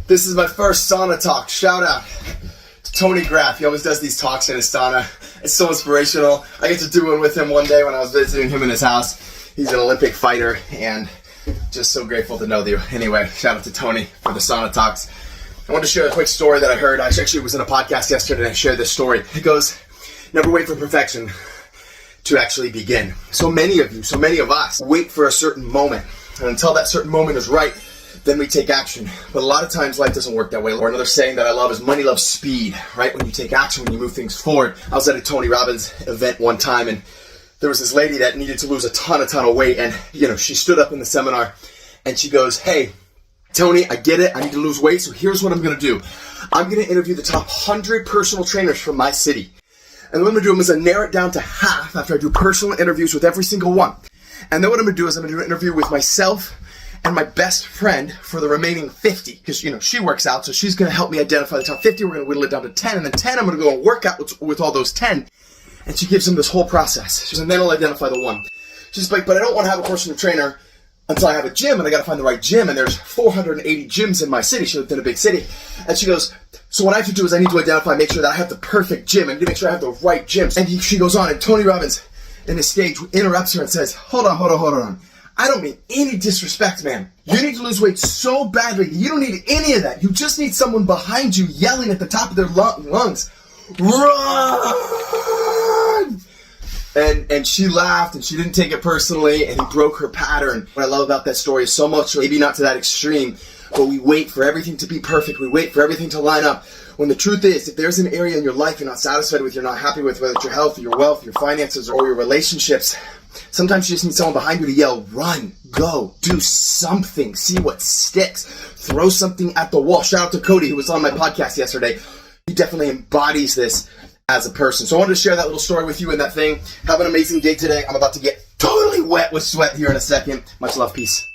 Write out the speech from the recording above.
This is my first Sauna Talk. Shout out to Tony Graff. He always does these talks in his sauna. It's so inspirational. I get to do one with him one day when I was visiting him in his house. He's an Olympic fighter and just so grateful to know you. Anyway, shout out to Tony for the Sauna Talks. I want to share a quick story that I heard. I actually was in a podcast yesterday and I shared this story. It goes, never wait for perfection to actually begin. So many of you, so many of us wait for a certain moment. And until that certain moment is right, then we take action. But a lot of times life doesn't work that way. Or another saying that I love is money loves speed, right? When you take action, when you move things forward. I was at a Tony Robbins event one time and there was this lady that needed to lose a ton of weight. And, she stood up in the seminar and she goes, "Hey, Tony, I get it. I need to lose weight. So here's what I'm going to do. I'm going to interview the top 100 personal trainers from my city. And what I'm going to do is narrow it down to half after I do personal interviews with every single one. And then what I'm going to do is I'm going to do an interview with myself and my best friend for the remaining 50, because, she works out, so she's going to help me identify the top 50. We're going to whittle it down to 10, and then 10, I'm going to go and work out with all those 10. And she gives them this whole process. She says, and then I'll identify the one. She's like, but I don't want to have a personal trainer until I have a gym, and I got to find the right gym, and there's 480 gyms in my city. She lived in a big city. And she goes, so what I have to do is I need to identify, make sure that I have the perfect gym. I need to make sure I have the right gyms. And she goes on, and Tony Robbins, in his stage, interrupts her and says, hold on. I don't mean any disrespect, man. You need to lose weight so badly. You don't need any of that. You just need someone behind you yelling at the top of their lungs, run! And she laughed and she didn't take it personally and he broke her pattern. What I love about that story is so much, maybe not to that extreme, but we wait for everything to be perfect. We wait for everything to line up. When the truth is, if there's an area in your life you're not satisfied with, you're not happy with, whether it's your health or your wealth, your finances, or your relationships, sometimes you just need someone behind you to yell, run, go, do something, see what sticks, throw something at the wall. Shout out to Cody, who was on my podcast yesterday. He definitely embodies this as a person. So I wanted to share that little story with you and that thing. Have an amazing day today. I'm about to get totally wet with sweat here in a second. Much love. Peace.